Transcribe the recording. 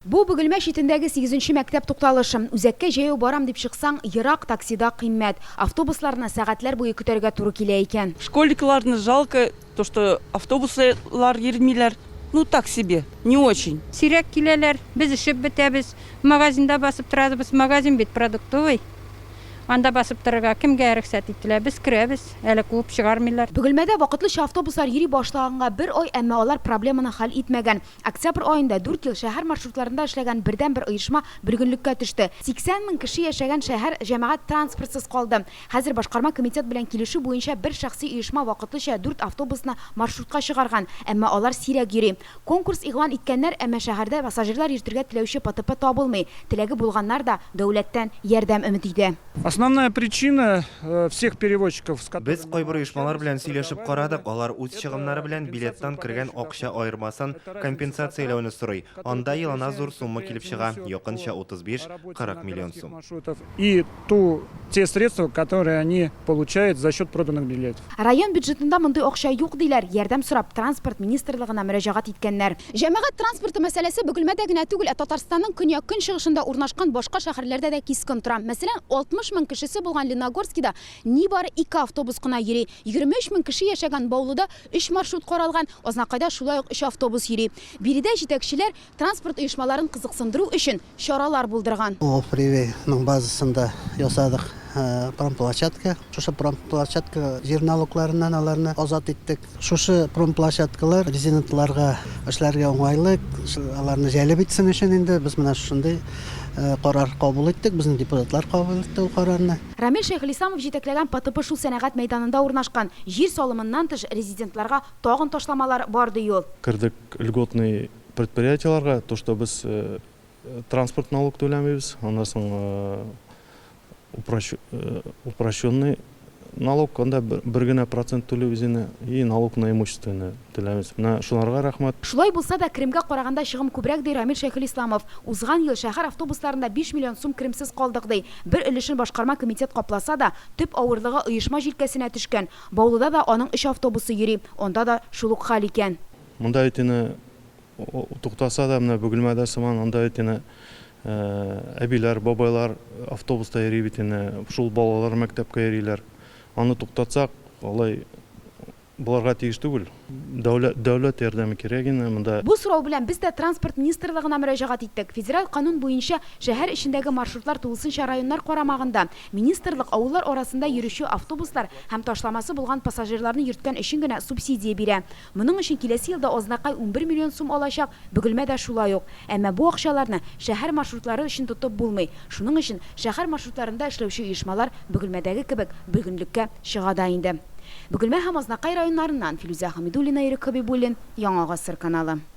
Бу Бөгелмә шитендәге 8-нче мәктәп тукталышы. Үзәккә җәяү барам дип чыксаң, ерак таксида кыйммәт. Автобусларны сәгатьләр буе көтәргә туры килә икән. Школьникларны жалко, то что автобуслар йөрмиләр. Ну так себе, не очень. Сирәк киләләр, без ишеп бетәбез. Магазинда басып торабыз, магазин бит продуктовый. Анда басып торырга кемгә рөхсәт ителә? Без керәбез, әле куып чыгармыйлар. Бөгелмәдә вакытлыча автобуслар йөри башлаганга 1 ай, әмма алар проблеманы хәл итмәгән. Октябрь аенда 4 ел шәһәр маршрутларында эшләгән бердән-бер оешма бер көнлеккә төште. 80 мең кеше яшәгән шәһәр җәмәгать транспортсыз калды. Хәзер башкарма комитет белән килешү буенча бер шәхси оешма вакытлыча 4 автобусны маршрутка чыгарган, әмма алар сирәк йөри. Конкурс игълан иткәннәр, әмма шәһәрдә пассажирлар йөртергә теләүче ПТП табылмый. Теләге булганнар да дәүләттән ярдәм өмет итә. Основная причина всех перевозчиков, Без кайбер оешмалар белән сөйләшеп карадык, алар үз чыгымнары белән билеттан кергән акча аермасын компенсацияләүне сорый. Анда елына зур сумма килеп чыга, якынча 35-40 миллион сум. И те средства, которые они получают за счет проданных билетов. Район бюджетында мондый акча юк диләр, ярдәм сорап транспорт министрлыгына мөрәҗәгать иткәннәр. Җәмәгать транспорты мәсьәләсе Бөгелмәдә генә түгел, Татарстанның көньяк-көнчыгышында урнашкан башка шәһәрләрдә дә кискен тора. Мәсәлән, 60 мең кешесе булган Леногорскида нибары 2 автобус кына йөри. 23 мең кеше яшәгән Баулыда 3 маршрут каралган, Азнакайда шулай ук 3 автобус йөри. Биредә җитәкчеләр транспорт оешмаларын кызыксындыру өчен чаралар булдырган. Привейның базасында ясадык промплощадка. Шушы промплощадка жер налогларыннан аларны азат иттек. Шушы промплощадкалар резидентларга эшләргә уңайлы, аларны җәлеп итсен өчен инде без менә шундый карар кабул иттек, безнең депутатлар кабул итте ул карарны. Рамил Шәйхелисламов җитәкләгән ПТП шул сәнәгать мәйданында урнашкан. Җир салымыннан тыш резидентларга тагын ташламалар бар ди ул. Кирдек льготный предприятиеларга, то что без транспорт налог түләмибез, аннан соң упрощенный налог, анда бер генә процент түләбез и налог на имущественное түләмибез. Менә шуларга рәхмәт. Шулай булса да Кремгә караганда чыгым күбрәк ди Рамил Шәйхелисламов. Узган ел шәһәр автобусларында 5 миллион сум кремсез калдык ди. Бер өлешен башкарма комитет капласа да, төп авырлыгы оешма җилкәсенә төшкән. Баулыда да аның 3 автобусы йөри. Онда да шул ук хәл икән. Монда итене туктаса да, менә Бөгелмәдә сыман анда итене әбиләр, бабайлар автобуста йөри бит инде, шул балалар мәктәпкә йөриләр. Аны туктатсак, алай буларга тиеш түгел. Дәүләт ярдәме кирәк инде монда. Бу сорау белән без дә транспорт министрлыгына мөрәҗәгать иттек. Федераль канун буенча шәһәр эчендәге маршрутлар тулысынча районнар карамагында. Министрлык авыллар арасында йөрүче автобуслар һәм ташламасы булган пассажирларны йөрткән өчен генә субсидия бирә. Моның өчен киләсе елда Азнакай 11 миллион сум алачак, Бөгелмә дә шулай ук. Әмма бу акчаларны шәһәр маршрутлары өчен тотып булмый. Шуның өчен шәһәр маршрутларында эшләүче оешмалар Бөгелмәдәге кебек бөгенлеккә чыга да инде. Бөгелмә һәм Азнакай районнарыннан Филүзә Хәмидуллина, Ирек Хәбибуллин, Яңа Гасыр каналы.